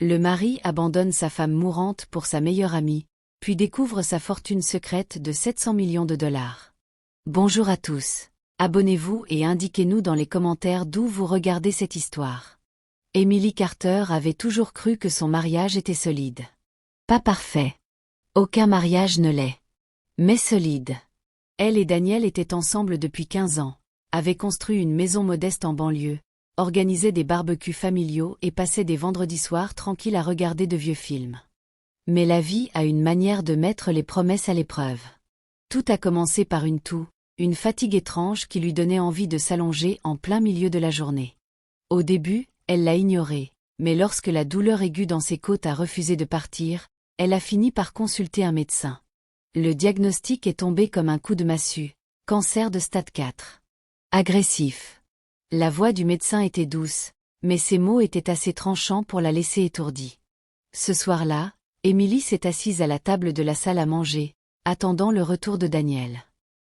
Le mari abandonne sa femme mourante pour sa meilleure amie, puis découvre sa fortune secrète de 700 millions de dollars. Bonjour à tous. Abonnez-vous et indiquez-nous dans les commentaires d'où vous regardez cette histoire. Emily Carter avait toujours cru que son mariage était solide. Pas parfait. Aucun mariage ne l'est. Mais solide. Elle et Daniel étaient ensemble depuis 15 ans, avaient construit une maison modeste en banlieue, organisaient des barbecues familiaux et passaient des vendredis soirs tranquilles à regarder de vieux films. Mais la vie a une manière de mettre les promesses à l'épreuve. Tout a commencé par une fatigue étrange qui lui donnait envie de s'allonger en plein milieu de la journée. Au début, elle l'a ignoré, mais lorsque la douleur aiguë dans ses côtes a refusé de partir, elle a fini par consulter un médecin. Le diagnostic est tombé comme un coup de massue, cancer de stade 4. Agressif. La voix du médecin était douce, mais ses mots étaient assez tranchants pour la laisser étourdie. Ce soir-là, Emily s'est assise à la table de la salle à manger, attendant le retour de Daniel.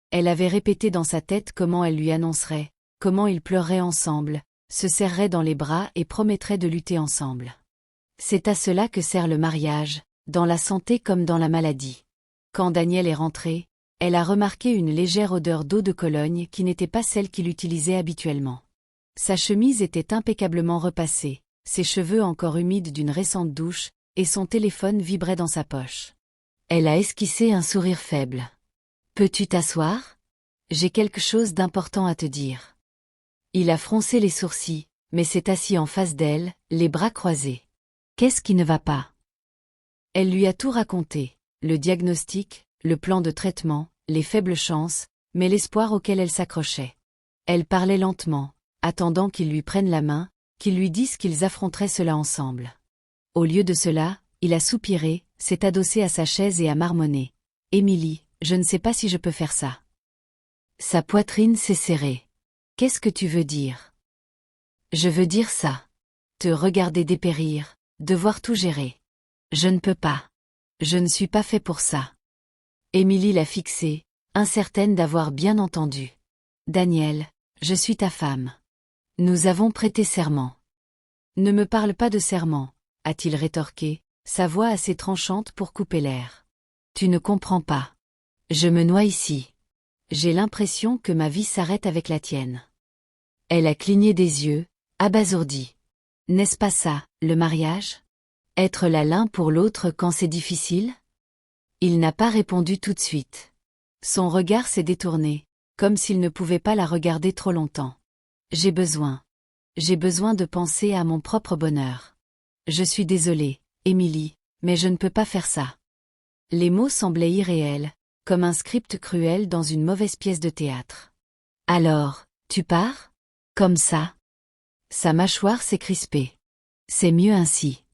Elle avait répété dans sa tête comment elle lui annoncerait, comment ils pleureraient ensemble, se serreraient dans les bras et promettraient de lutter ensemble. C'est à cela que sert le mariage, dans la santé comme dans la maladie. Quand Daniel est rentré, elle a remarqué une légère odeur d'eau de Cologne qui n'était pas celle qu'il utilisait habituellement. Sa chemise était impeccablement repassée, ses cheveux encore humides d'une récente douche, et son téléphone vibrait dans sa poche. Elle a esquissé un sourire faible. « Peux-tu t'asseoir ? J'ai quelque chose d'important à te dire. » Il a froncé les sourcils, mais s'est assis en face d'elle, les bras croisés. « Qu'est-ce qui ne va pas ?» Elle lui a tout raconté, le diagnostic, le plan de traitement, les faibles chances, mais l'espoir auquel elle s'accrochait. Elle parlait lentement, attendant qu'il lui prenne la main, qu'il lui dise qu'ils affronteraient cela ensemble. Au lieu de cela, il a soupiré, s'est adossé à sa chaise et a marmonné. « Emily, je ne sais pas si je peux faire ça. » Sa poitrine s'est serrée. « Qu'est-ce que tu veux dire ? » « Je veux dire ça. Te regarder dépérir, devoir tout gérer. Je ne peux pas. Je ne suis pas fait pour ça. » Emily l'a fixé, incertaine d'avoir bien entendu. « Daniel, je suis ta femme. Nous avons prêté serment. »« Ne me parle pas de serment, » a-t-il rétorqué, sa voix assez tranchante pour couper l'air. « Tu ne comprends pas. Je me noie ici. J'ai l'impression que ma vie s'arrête avec la tienne. » Elle a cligné des yeux, abasourdie. « N'est-ce pas ça, le mariage ? Être là l'un pour l'autre quand c'est difficile ?» Il n'a pas répondu tout de suite. Son regard s'est détourné, comme s'il ne pouvait pas la regarder trop longtemps. « J'ai besoin de penser à mon propre bonheur. Je suis désolée, Emily, mais je ne peux pas faire ça. » Les mots semblaient irréels, comme un script cruel dans une mauvaise pièce de théâtre. « Alors, tu pars ? Comme ça ?» Sa mâchoire s'est crispée. « C'est mieux ainsi. »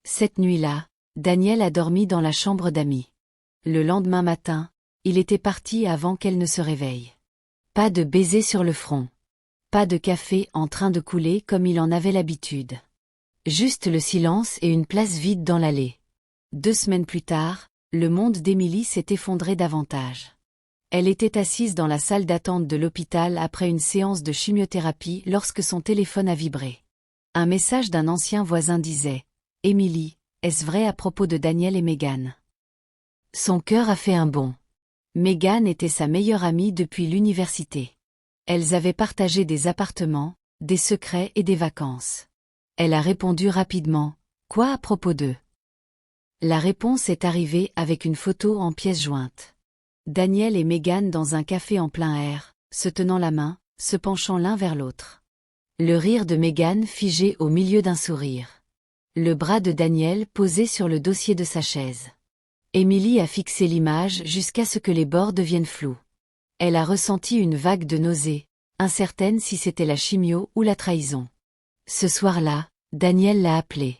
Cette nuit-là, Daniel a dormi dans la chambre d'amis. Le lendemain matin, il était parti avant qu'elle ne se réveille. Pas de baiser sur le front. Pas de café en train de couler comme il en avait l'habitude. Juste le silence et une place vide dans l'allée. 2 semaines plus tard, le monde d'Emily s'est effondré davantage. Elle était assise dans la salle d'attente de l'hôpital après une séance de chimiothérapie lorsque son téléphone a vibré. Un message d'un ancien voisin disait « Emily, est-ce vrai à propos de Daniel et Megan ?» Son cœur a fait un bond. Megan était sa meilleure amie depuis l'université. Elles avaient partagé des appartements, des secrets et des vacances. Elle a répondu rapidement « Quoi à propos d'eux ?» La réponse est arrivée avec une photo en pièce jointe. Daniel et Megan dans un café en plein air, se tenant la main, se penchant l'un vers l'autre. Le rire de Megan figé au milieu d'un sourire. Le bras de Daniel posé sur le dossier de sa chaise. Emily a fixé l'image jusqu'à ce que les bords deviennent flous. Elle a ressenti une vague de nausée, incertaine si c'était la chimio ou la trahison. Ce soir-là, Daniel l'a appelée.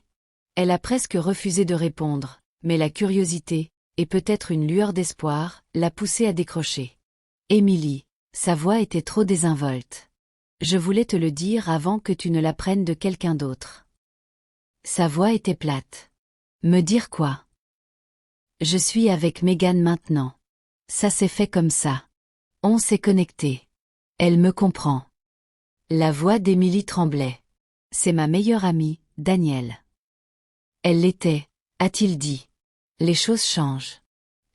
Elle a presque refusé de répondre, mais la curiosité, et peut-être une lueur d'espoir, l'a poussée à décrocher. « Emily », sa voix était trop désinvolte. « Je voulais te le dire avant que tu ne l'apprennes de quelqu'un d'autre. » Sa voix était plate. « Me dire quoi ? » « Je suis avec Megan maintenant. Ça s'est fait comme ça. On s'est connecté. Elle me comprend. » La voix d'Emily tremblait. « C'est ma meilleure amie, Daniel. Elle l'était, a-t-il dit. Les choses changent.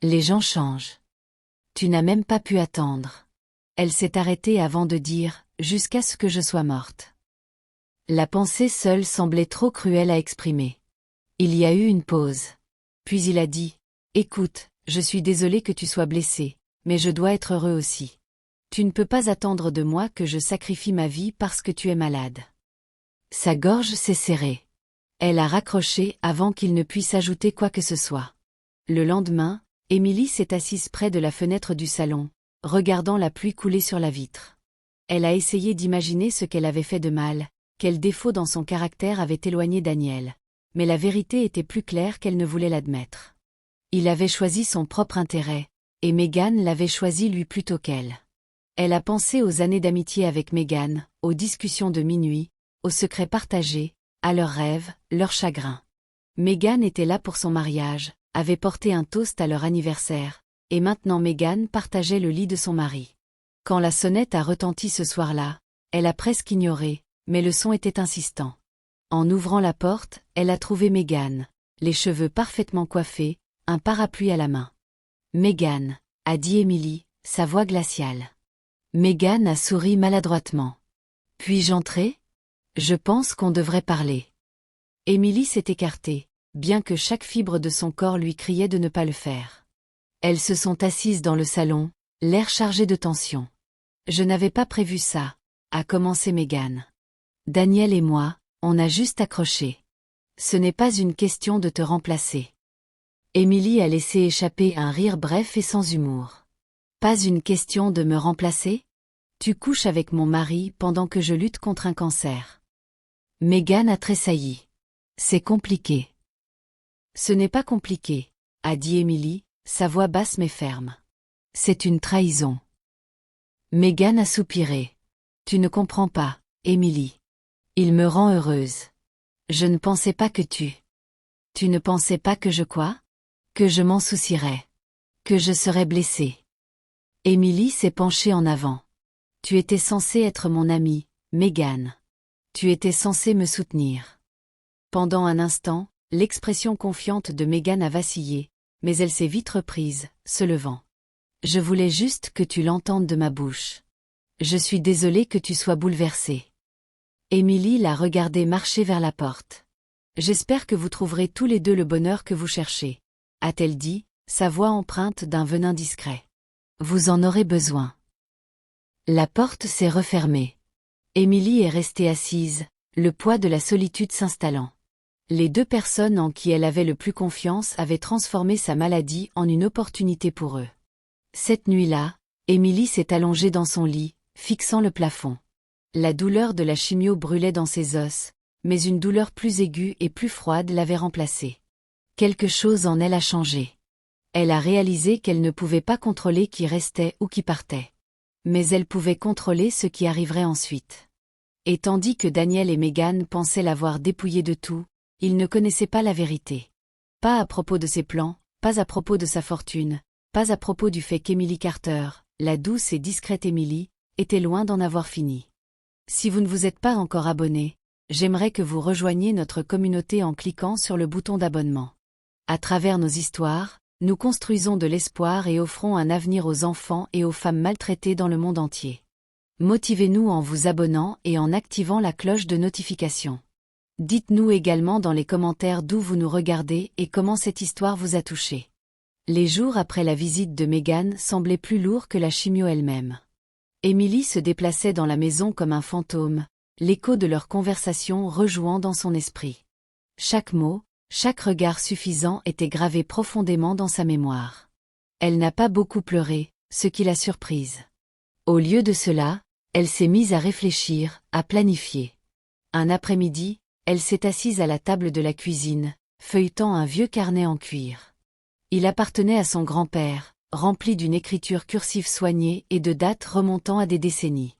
Les gens changent. Tu n'as même pas pu attendre. Elle s'est arrêtée avant de dire, jusqu'à ce que je sois morte. La pensée seule semblait trop cruelle à exprimer. Il y a eu une pause. Puis il a dit, écoute, je suis désolé que tu sois blessé, mais je dois être heureux aussi. Tu ne peux pas attendre de moi que je sacrifie ma vie parce que tu es malade. Sa gorge s'est serrée. Elle a raccroché avant qu'il ne puisse ajouter quoi que ce soit. Le lendemain, Émilie s'est assise près de la fenêtre du salon, regardant la pluie couler sur la vitre. Elle a essayé d'imaginer ce qu'elle avait fait de mal, quel défaut dans son caractère avait éloigné Daniel. Mais la vérité était plus claire qu'elle ne voulait l'admettre. Il avait choisi son propre intérêt, et Megan l'avait choisi lui plutôt qu'elle. Elle a pensé aux années d'amitié avec Megan, aux discussions de minuit, aux secrets partagés, à leurs rêves, leurs chagrins. Megan était là pour son mariage, avait porté un toast à leur anniversaire, et maintenant Megan partageait le lit de son mari. Quand la sonnette a retenti ce soir-là, elle a presque ignoré, mais le son était insistant. En ouvrant la porte, elle a trouvé Megan, les cheveux parfaitement coiffés, un parapluie à la main. Megan, a dit Émilie, sa voix glaciale. Megan a souri maladroitement. Puis-je entrer ? Je pense qu'on devrait parler. Émilie s'est écartée, bien que chaque fibre de son corps lui criait de ne pas le faire. Elles se sont assises dans le salon, l'air chargé de tension. Je n'avais pas prévu ça, a commencé Megan. Daniel et moi, on a juste accroché. Ce n'est pas une question de te remplacer. Émilie a laissé échapper un rire bref et sans humour. Pas une question de me remplacer ? Tu couches avec mon mari pendant que je lutte contre un cancer. Megan a tressailli. C'est compliqué. Ce n'est pas compliqué, a dit Émilie, sa voix basse mais ferme. C'est une trahison. Megan a soupiré. Tu ne comprends pas, Émilie. Il me rend heureuse. Je ne pensais pas que tu... Tu ne pensais pas que je quoi ? Que je m'en soucierais. Que je serais blessée. Émilie s'est penchée en avant. Tu étais censée être mon amie, Megan. Tu étais censée me soutenir. Pendant un instant, l'expression confiante de Megan a vacillé, mais elle s'est vite reprise, se levant. Je voulais juste que tu l'entendes de ma bouche. Je suis désolée que tu sois bouleversée. Émilie l'a regardé marcher vers la porte. J'espère que vous trouverez tous les deux le bonheur que vous cherchez, a-t-elle dit, sa voix empreinte d'un venin discret. Vous en aurez besoin. La porte s'est refermée. Émilie est restée assise, le poids de la solitude s'installant. Les deux personnes en qui elle avait le plus confiance avaient transformé sa maladie en une opportunité pour eux. Cette nuit-là, Émilie s'est allongée dans son lit, fixant le plafond. La douleur de la chimio brûlait dans ses os, mais une douleur plus aiguë et plus froide l'avait remplacée. Quelque chose en elle a changé. Elle a réalisé qu'elle ne pouvait pas contrôler qui restait ou qui partait. Mais elle pouvait contrôler ce qui arriverait ensuite. Et tandis que Daniel et Megan pensaient l'avoir dépouillée de tout, ils ne connaissaient pas la vérité. Pas à propos de ses plans, pas à propos de sa fortune, pas à propos du fait qu'Emily Carter, la douce et discrète Emily, était loin d'en avoir fini. Si vous ne vous êtes pas encore abonné, j'aimerais que vous rejoigniez notre communauté en cliquant sur le bouton d'abonnement. À travers nos histoires, nous construisons de l'espoir et offrons un avenir aux enfants et aux femmes maltraitées dans le monde entier. Motivez-nous en vous abonnant et en activant la cloche de notification. Dites-nous également dans les commentaires d'où vous nous regardez et comment cette histoire vous a touché. Les jours après la visite de Megan semblaient plus lourds que la chimio elle-même. Émilie se déplaçait dans la maison comme un fantôme, l'écho de leur conversation rejouant dans son esprit. Chaque mot, chaque regard suffisant était gravé profondément dans sa mémoire. Elle n'a pas beaucoup pleuré, ce qui l'a surprise. Au lieu de cela, elle s'est mise à réfléchir, à planifier. Un après-midi, elle s'est assise à la table de la cuisine, feuilletant un vieux carnet en cuir. Il appartenait à son grand-père, rempli d'une écriture cursive soignée et de dates remontant à des décennies.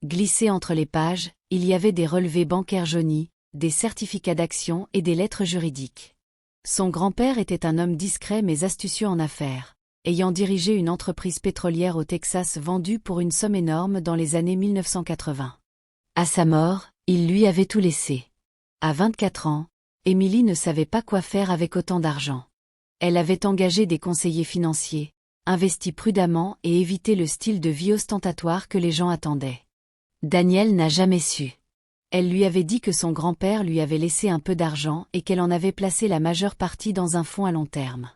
Glissés entre les pages, il y avait des relevés bancaires jaunis, des certificats d'action et des lettres juridiques. Son grand-père était un homme discret mais astucieux en affaires, ayant dirigé une entreprise pétrolière au Texas vendue pour une somme énorme dans les années 1980. À sa mort, il lui avait tout laissé. À 24 ans, Emily ne savait pas quoi faire avec autant d'argent. Elle avait engagé des conseillers financiers, investi prudemment et évité le style de vie ostentatoire que les gens attendaient. Danielle n'a jamais su. Elle lui avait dit que son grand-père lui avait laissé un peu d'argent et qu'elle en avait placé la majeure partie dans un fonds à long terme.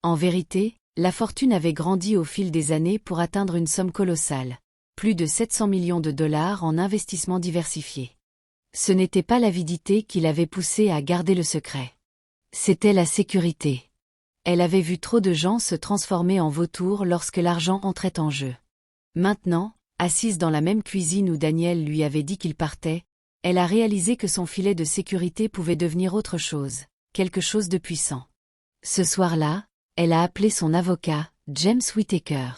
En vérité, la fortune avait grandi au fil des années pour atteindre une somme colossale, plus de 700 millions de dollars en investissements diversifiés. Ce n'était pas l'avidité qui l'avait poussée à garder le secret. C'était la sécurité. Elle avait vu trop de gens se transformer en vautours lorsque l'argent entrait en jeu. Maintenant, assise dans la même cuisine où Daniel lui avait dit qu'il partait, elle a réalisé que son filet de sécurité pouvait devenir autre chose, quelque chose de puissant. Ce soir-là, elle a appelé son avocat, James Whittaker.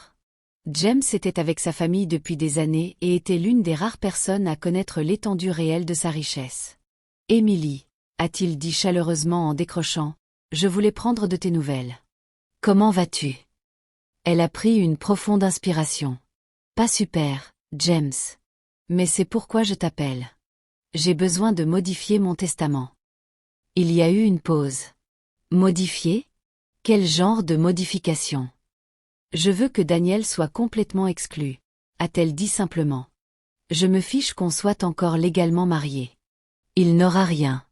James était avec sa famille depuis des années et était l'une des rares personnes à connaître l'étendue réelle de sa richesse. « Emily, a-t-il dit chaleureusement en décrochant, je voulais prendre de tes nouvelles. Comment vas-tu » Elle a pris une profonde inspiration. « Pas super, James. Mais c'est pourquoi je t'appelle. J'ai besoin de modifier mon testament. » Il y a eu une pause. « Modifier ? Quel genre de modification ? » « Je veux que Daniel soit complètement exclu, » a-t-elle dit simplement. « Je me fiche qu'on soit encore légalement mariés. Il n'aura rien.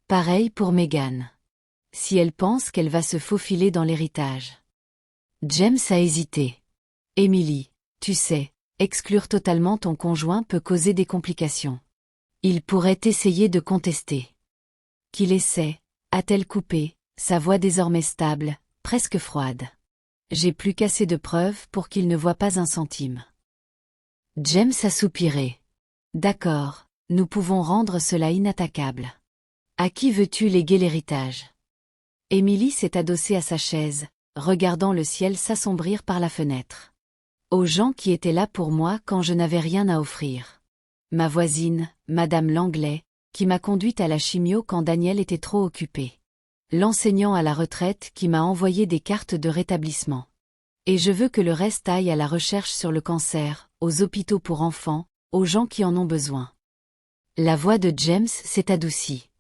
Pareil pour Meghan. Si elle pense qu'elle va se faufiler dans l'héritage. » James a hésité. « Emily, tu sais, exclure totalement ton conjoint peut causer des complications. Il pourrait essayer de contester. » « Qu'il essaie, » a-t-elle coupé, sa voix désormais stable, presque froide. J'ai plus qu'assez de preuves pour qu'il ne voie pas un centime. James a soupiré. D'accord, nous pouvons rendre cela inattaquable. À qui veux-tu léguer l'héritage ? Emily s'est adossée à sa chaise, regardant le ciel s'assombrir par la fenêtre. Aux gens qui étaient là pour moi quand je n'avais rien à offrir. Ma voisine, Madame Langlais, qui m'a conduite à la chimio quand Daniel était trop occupé. L'enseignant à la retraite qui m'a envoyé des cartes de rétablissement. Et je veux que le reste aille à la recherche sur le cancer, aux hôpitaux pour enfants, aux gens qui en ont besoin. La voix de James s'est adoucie.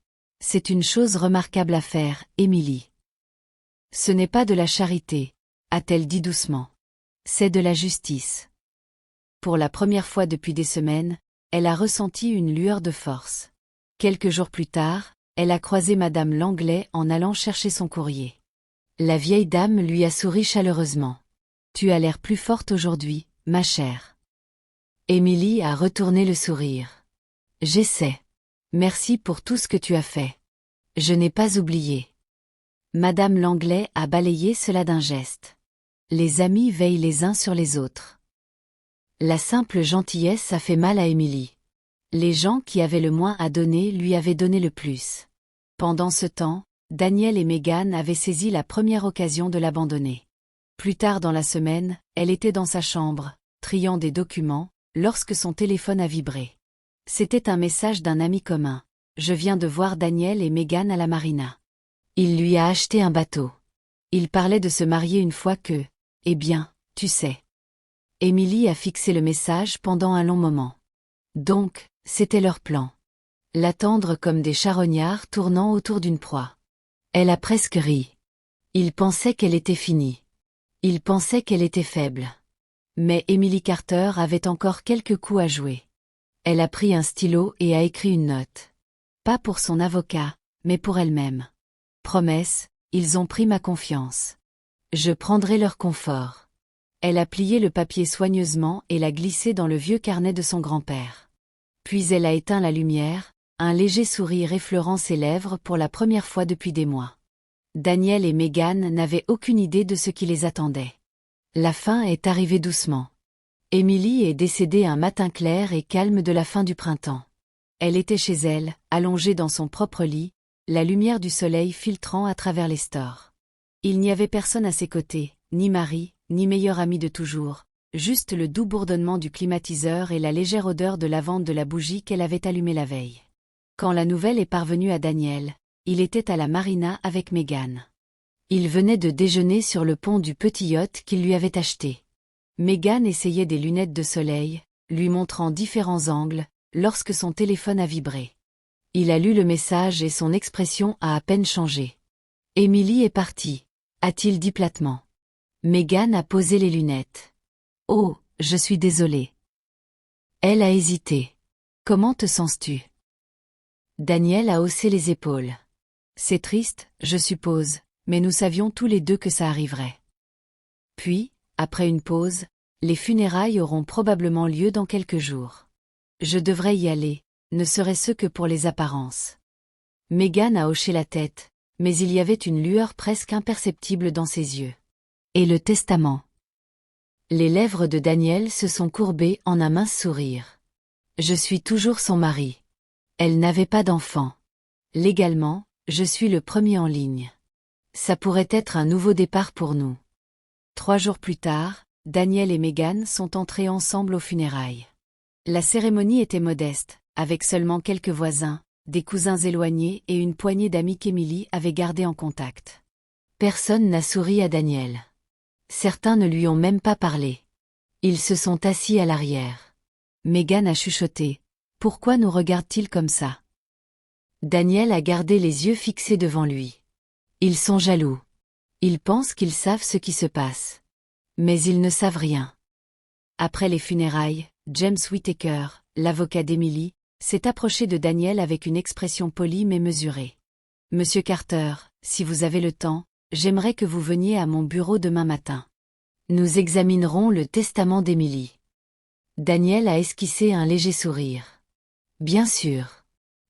C'est une chose remarquable à faire, Emily. Ce n'est pas de la charité, a-t-elle dit doucement. C'est de la justice. Pour la première fois depuis des semaines, elle a ressenti une lueur de force. Quelques jours plus tard, elle a croisé Madame Langlais en allant chercher son courrier. La vieille dame lui a souri chaleureusement. « Tu as l'air plus forte aujourd'hui, ma chère. » Emily a retourné le sourire. « J'essaie. Merci pour tout ce que tu as fait. Je n'ai pas oublié. » Madame Langlais a balayé cela d'un geste. Les amis veillent les uns sur les autres. La simple gentillesse a fait mal à Emily. Les gens qui avaient le moins à donner lui avaient donné le plus. Pendant ce temps, Daniel et Meghan avaient saisi la première occasion de l'abandonner. Plus tard dans la semaine, elle était dans sa chambre, triant des documents, lorsque son téléphone a vibré. C'était un message d'un ami commun. « Je viens de voir Daniel et Meghan à la marina. Il lui a acheté un bateau. Il parlait de se marier une fois que... Eh bien, tu sais. » Emily a fixé le message pendant un long moment. Donc, c'était leur plan. L'attendre comme des charognards tournant autour d'une proie. Elle a presque ri. Il pensait qu'elle était finie. Il pensait qu'elle était faible. Mais Emily Carter avait encore quelques coups à jouer. Elle a pris un stylo et a écrit une note. Pas pour son avocat, mais pour elle-même. Promesse, ils ont pris ma confiance. Je prendrai leur confort. Elle a plié le papier soigneusement et l'a glissé dans le vieux carnet de son grand-père. Puis elle a éteint la lumière, un léger sourire effleurant ses lèvres pour la première fois depuis des mois. Daniel et Meghan n'avaient aucune idée de ce qui les attendait. La fin est arrivée doucement. Emily est décédée un matin clair et calme de la fin du printemps. Elle était chez elle, allongée dans son propre lit, la lumière du soleil filtrant à travers les stores. Il n'y avait personne à ses côtés, ni mari, ni meilleur ami de toujours, juste le doux bourdonnement du climatiseur et la légère odeur de lavande de la bougie qu'elle avait allumée la veille. Quand la nouvelle est parvenue à Daniel, il était à la marina avec Meghan. Il venait de déjeuner sur le pont du petit yacht qu'il lui avait acheté. Meghan essayait des lunettes de soleil, lui montrant différents angles, lorsque son téléphone a vibré. Il a lu le message et son expression a à peine changé. Emily est partie, a-t-il dit platement. Meghan a posé les lunettes. Oh, je suis désolée. Elle a hésité. Comment te sens-tu? Daniel a haussé les épaules. C'est triste, je suppose, mais nous savions tous les deux que ça arriverait. Puis, après une pause, les funérailles auront probablement lieu dans quelques jours. Je devrais y aller, ne serait-ce que pour les apparences. Meghan a hoché la tête, mais il y avait une lueur presque imperceptible dans ses yeux. Et le testament? Les lèvres de Daniel se sont courbées en un mince sourire. Je suis toujours son mari. Elle n'avait pas d'enfant. Légalement, je suis le premier en ligne. Ça pourrait être un nouveau départ pour nous. 3 jours plus tard, Daniel et Meghan sont entrés ensemble aux funérailles. La cérémonie était modeste, avec seulement quelques voisins, des cousins éloignés et une poignée d'amis qu'Emily avait gardés en contact. Personne n'a souri à Daniel. Certains ne lui ont même pas parlé. Ils se sont assis à l'arrière. Meghan a chuchoté. « Pourquoi nous regarde-t-il comme ça ?» Daniel a gardé les yeux fixés devant lui. Ils sont jaloux. Ils pensent qu'ils savent ce qui se passe. Mais ils ne savent rien. Après les funérailles, James Whittaker, l'avocat d'Emily, s'est approché de Daniel avec une expression polie mais mesurée. « Monsieur Carter, si vous avez le temps, j'aimerais que vous veniez à mon bureau demain matin. Nous examinerons le testament d'Emily. » Daniel a esquissé un léger sourire. « Bien sûr.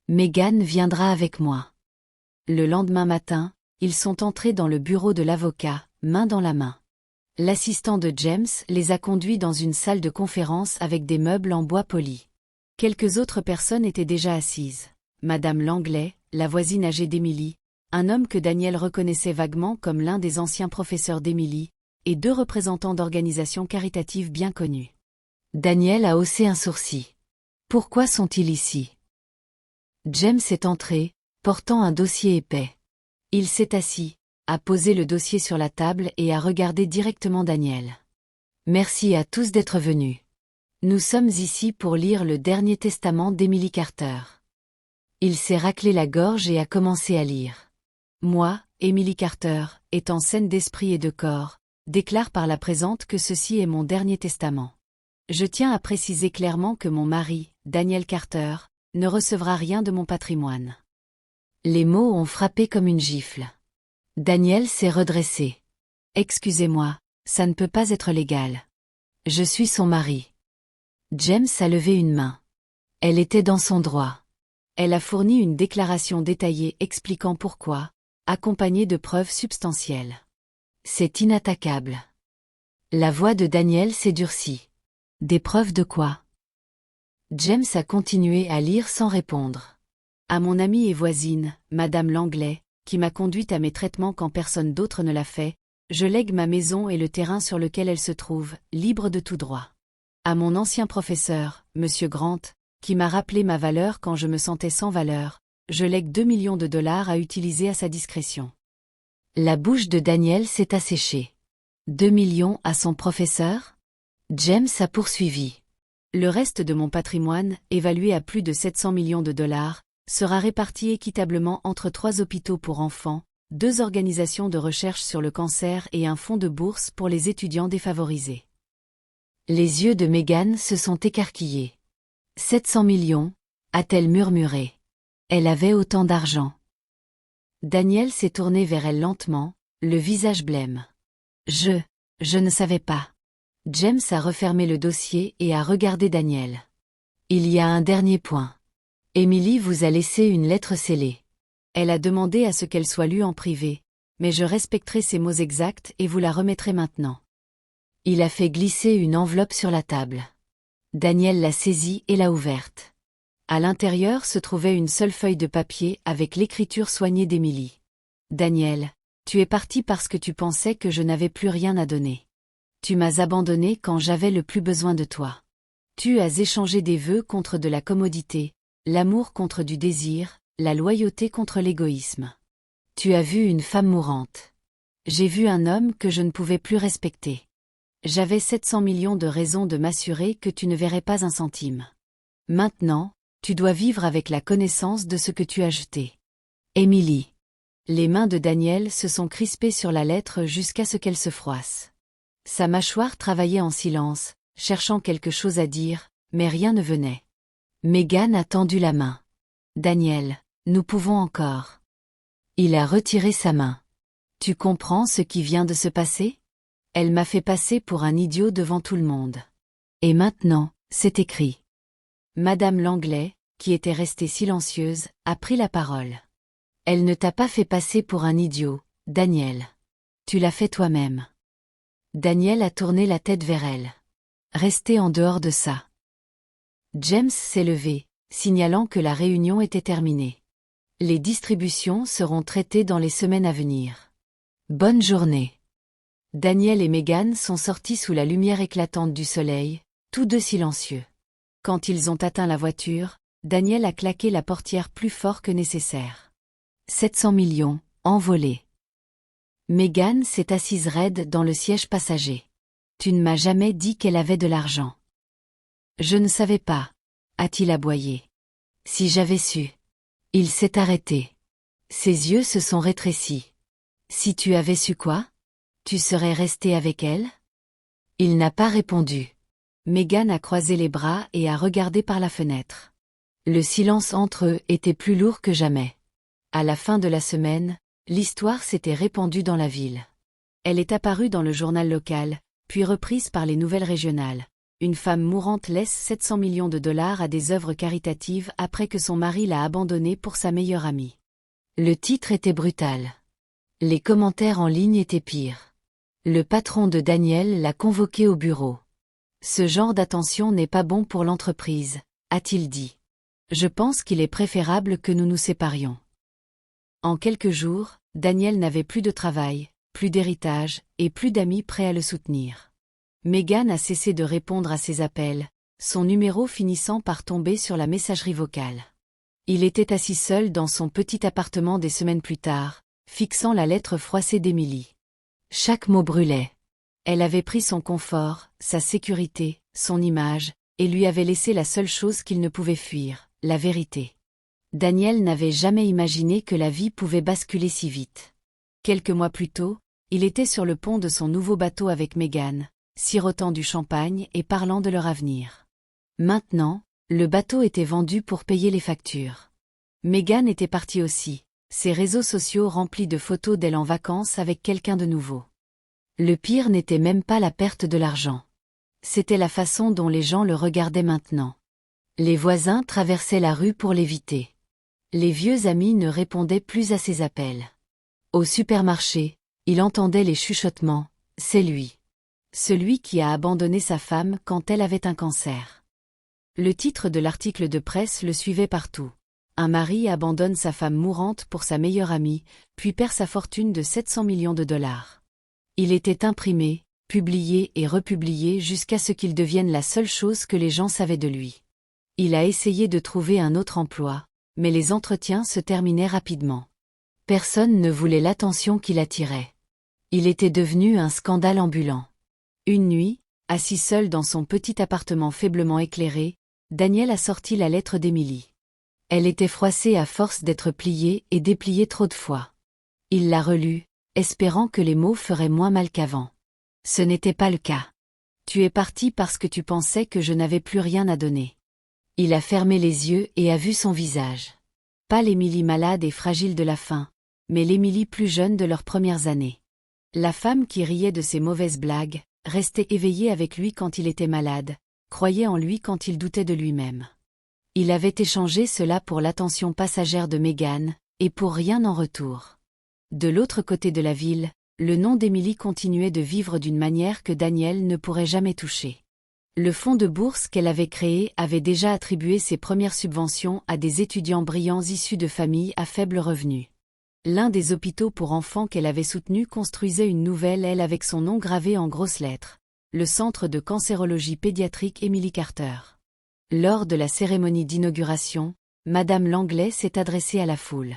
Meghan viendra avec moi. » Le lendemain matin, ils sont entrés dans le bureau de l'avocat, main dans la main. L'assistant de James les a conduits dans une salle de conférence avec des meubles en bois poli. Quelques autres personnes étaient déjà assises. Madame Langley, la voisine âgée d'Emily, un homme que Daniel reconnaissait vaguement comme l'un des anciens professeurs d'Emily, et 2 représentants d'organisations caritatives bien connues. Daniel a haussé un sourcil. Pourquoi sont-ils ici? James est entré, portant un dossier épais. Il s'est assis, a posé le dossier sur la table et a regardé directement Daniel. Merci à tous d'être venus. Nous sommes ici pour lire le dernier testament d'Emily Carter. Il s'est raclé la gorge et a commencé à lire. Moi, Emily Carter, étant saine d'esprit et de corps, déclare par la présente que ceci est mon dernier testament. Je tiens à préciser clairement que mon mari, Daniel Carter, ne recevra rien de mon patrimoine. Les mots ont frappé comme une gifle. Daniel s'est redressé. Excusez-moi, ça ne peut pas être légal. Je suis son mari. James a levé une main. Elle était dans son droit. Elle a fourni une déclaration détaillée expliquant pourquoi, accompagnée de preuves substantielles. C'est inattaquable. La voix de Daniel s'est durcie. Des preuves de quoi? James a continué à lire sans répondre. À mon amie et voisine, Madame Langley, qui m'a conduite à mes traitements quand personne d'autre ne l'a fait, je lègue ma maison et le terrain sur lequel elle se trouve, libre de tout droit. À mon ancien professeur, Monsieur Grant, qui m'a rappelé ma valeur quand je me sentais sans valeur, je lègue 2 millions de dollars à utiliser à sa discrétion. La bouche de Daniel s'est asséchée. 2 millions à son professeur? James a poursuivi. Le reste de mon patrimoine, évalué à plus de 700 millions de dollars, sera réparti équitablement entre 3 hôpitaux pour enfants, 2 organisations de recherche sur le cancer et un fonds de bourse pour les étudiants défavorisés. Les yeux de Meghan se sont écarquillés. 700 millions, a-t-elle murmuré. Elle avait autant d'argent. Daniel s'est tourné vers elle lentement, le visage blême. Je ne savais pas. James a refermé le dossier et a regardé Daniel. Il y a un dernier point. Emily vous a laissé une lettre scellée. Elle a demandé à ce qu'elle soit lue en privé, mais je respecterai ses mots exacts et vous la remettrai maintenant. Il a fait glisser une enveloppe sur la table. Daniel l'a saisie et l'a ouverte. À l'intérieur se trouvait une seule feuille de papier avec l'écriture soignée d'Emily. Daniel, tu es parti parce que tu pensais que je n'avais plus rien à donner. Tu m'as abandonné quand j'avais le plus besoin de toi. Tu as échangé des vœux contre de la commodité, l'amour contre du désir, la loyauté contre l'égoïsme. Tu as vu une femme mourante. J'ai vu un homme que je ne pouvais plus respecter. J'avais 700 millions de raisons de m'assurer que tu ne verrais pas un centime. Maintenant, Tu dois vivre avec la connaissance de ce que tu as jeté. Émilie. Les mains de Daniel se sont crispées sur la lettre jusqu'à ce qu'elle se froisse. Sa mâchoire travaillait en silence, cherchant quelque chose à dire, mais rien ne venait. Megan a tendu la main. Daniel, nous pouvons encore. Il a retiré sa main. Tu comprends ce qui vient de se passer? Elle m'a fait passer pour un idiot devant tout le monde. Et maintenant, c'est écrit. Madame Langlais, qui était restée silencieuse, a pris la parole. Elle ne t'a pas fait passer pour un idiot, Daniel. Tu l'as fait toi-même. Daniel a tourné la tête vers elle. Restez en dehors de ça. James s'est levé, signalant que la réunion était terminée. Les distributions seront traitées dans les semaines à venir. Bonne journée. Daniel et Megan sont sortis sous la lumière éclatante du soleil, tous deux silencieux. Quand ils ont atteint la voiture, Daniel a claqué la portière plus fort que nécessaire. 700 millions, envolés. Megan s'est assise raide dans le siège passager. Tu ne m'as jamais dit qu'elle avait de l'argent. Je ne savais pas, a-t-il aboyé. Si j'avais su. Il s'est arrêté. Ses yeux se sont rétrécis. Si tu avais su quoi? Tu serais resté avec elle? Il n'a pas répondu. Megan a croisé les bras et a regardé par la fenêtre. Le silence entre eux était plus lourd que jamais. À la fin de la semaine, l'histoire s'était répandue dans la ville. Elle est apparue dans le journal local, puis reprise par les nouvelles régionales. Une femme mourante laisse 700 millions de dollars à des œuvres caritatives après que son mari l'a abandonnée pour sa meilleure amie. Le titre était brutal. Les commentaires en ligne étaient pires. Le patron de Daniel l'a convoqué au bureau. Ce genre d'attention n'est pas bon pour l'entreprise, a-t-il dit. Je pense qu'il est préférable que nous nous séparions. En quelques jours, Daniel n'avait plus de travail, plus d'héritage, et plus d'amis prêts à le soutenir. Megan a cessé de répondre à ses appels, son numéro finissant par tomber sur la messagerie vocale. Il était assis seul dans son petit appartement des semaines plus tard, fixant la lettre froissée d'Émilie. Chaque mot brûlait. Elle avait pris son confort, sa sécurité, son image, et lui avait laissé la seule chose qu'il ne pouvait fuir, la vérité. Daniel n'avait jamais imaginé que la vie pouvait basculer si vite. Quelques mois plus tôt, il était sur le pont de son nouveau bateau avec Megan, sirotant du champagne et parlant de leur avenir. Maintenant, le bateau était vendu pour payer les factures. Megan était partie aussi, ses réseaux sociaux remplis de photos d'elle en vacances avec quelqu'un de nouveau. Le pire n'était même pas la perte de l'argent. C'était la façon dont les gens le regardaient maintenant. Les voisins traversaient la rue pour l'éviter. Les vieux amis ne répondaient plus à ses appels. Au supermarché, il entendait les chuchotements, « C'est lui. Celui qui a abandonné sa femme quand elle avait un cancer. » Le titre de l'article de presse le suivait partout. Un mari abandonne sa femme mourante pour sa meilleure amie, puis perd sa fortune de 700 millions de dollars. Il était imprimé, publié et republié jusqu'à ce qu'il devienne la seule chose que les gens savaient de lui. Il a essayé de trouver un autre emploi, mais les entretiens se terminaient rapidement. Personne ne voulait l'attention qu'il attirait. Il était devenu un scandale ambulant. Une nuit, assis seul dans son petit appartement faiblement éclairé, Daniel a sorti la lettre d'Émilie. Elle était froissée à force d'être pliée et dépliée trop de fois. Il l'a relue, espérant que les mots feraient moins mal qu'avant. Ce n'était pas le cas. Tu es parti parce que tu pensais que je n'avais plus rien à donner. Il a fermé les yeux et a vu son visage. Pas l'Émilie malade et fragile de la fin, mais l'Émilie plus jeune de leurs premières années. La femme qui riait de ses mauvaises blagues, restait éveillée avec lui quand il était malade, croyait en lui quand il doutait de lui-même. Il avait échangé cela pour l'attention passagère de Megan, et pour rien en retour. De l'autre côté de la ville, le nom d'Émilie continuait de vivre d'une manière que Daniel ne pourrait jamais toucher. Le fonds de bourse qu'elle avait créé avait déjà attribué ses premières subventions à des étudiants brillants issus de familles à faible revenu. L'un des hôpitaux pour enfants qu'elle avait soutenu construisait une nouvelle aile avec son nom gravé en grosses lettres. Le Centre de cancérologie pédiatrique Emily Carter. Lors de la cérémonie d'inauguration, Madame Langlais s'est adressée à la foule.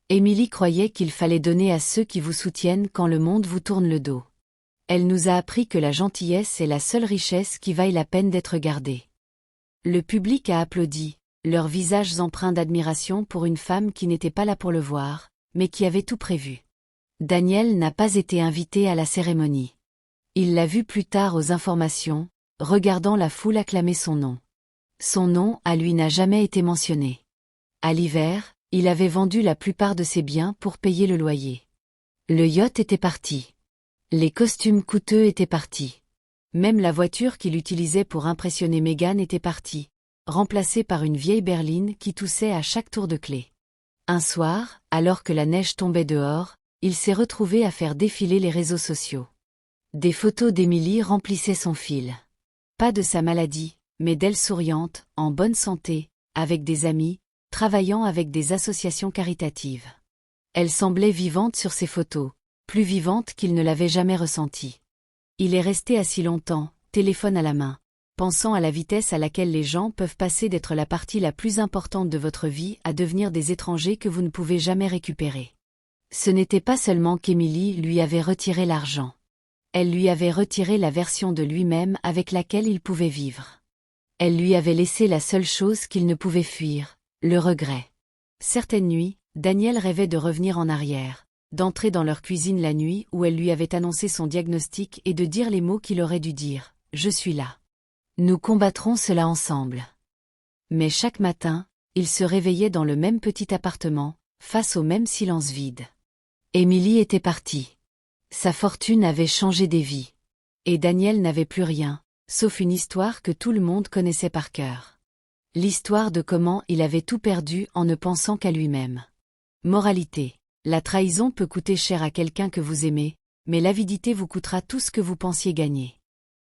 Émilie croyait qu'il fallait donner à ceux qui vous soutiennent quand le monde vous tourne le dos. Elle nous a appris que la gentillesse est la seule richesse qui vaille la peine d'être gardée. Le public a applaudi, leurs visages empreints d'admiration pour une femme qui n'était pas là pour le voir, mais qui avait tout prévu. Daniel n'a pas été invité à la cérémonie. Il l'a vu plus tard aux informations, regardant la foule acclamer son nom. Son nom à lui n'a jamais été mentionné. À l'hiver, il avait vendu la plupart de ses biens pour payer le loyer. Le yacht était parti. Les costumes coûteux étaient partis. Même la voiture qu'il utilisait pour impressionner Meghan était partie, remplacée par une vieille berline qui toussait à chaque tour de clé. Un soir, alors que la neige tombait dehors, il s'est retrouvé à faire défiler les réseaux sociaux. Des photos d'Emily remplissaient son fil. Pas de sa maladie, mais d'elle souriante, en bonne santé, avec des amis, travaillant avec des associations caritatives. Elle semblait vivante sur ces photos, plus vivante qu'il ne l'avait jamais ressentie. Il est resté assis longtemps, téléphone à la main, pensant à la vitesse à laquelle les gens peuvent passer d'être la partie la plus importante de votre vie à devenir des étrangers que vous ne pouvez jamais récupérer. Ce n'était pas seulement qu'Emily lui avait retiré l'argent. Elle lui avait retiré la version de lui-même avec laquelle il pouvait vivre. Elle lui avait laissé la seule chose qu'il ne pouvait fuir, le regret. Certaines nuits, Daniel rêvait de revenir en arrière, d'entrer dans leur cuisine la nuit où elle lui avait annoncé son diagnostic et de dire les mots qu'il aurait dû dire, « Je suis là. Nous combattrons cela ensemble. » Mais chaque matin, il se réveillait dans le même petit appartement, face au même silence vide. Emily était partie. Sa fortune avait changé des vies. Et Daniel n'avait plus rien, sauf une histoire que tout le monde connaissait par cœur. L'histoire de comment il avait tout perdu en ne pensant qu'à lui-même. Moralité. La trahison peut coûter cher à quelqu'un que vous aimez, mais l'avidité vous coûtera tout ce que vous pensiez gagner.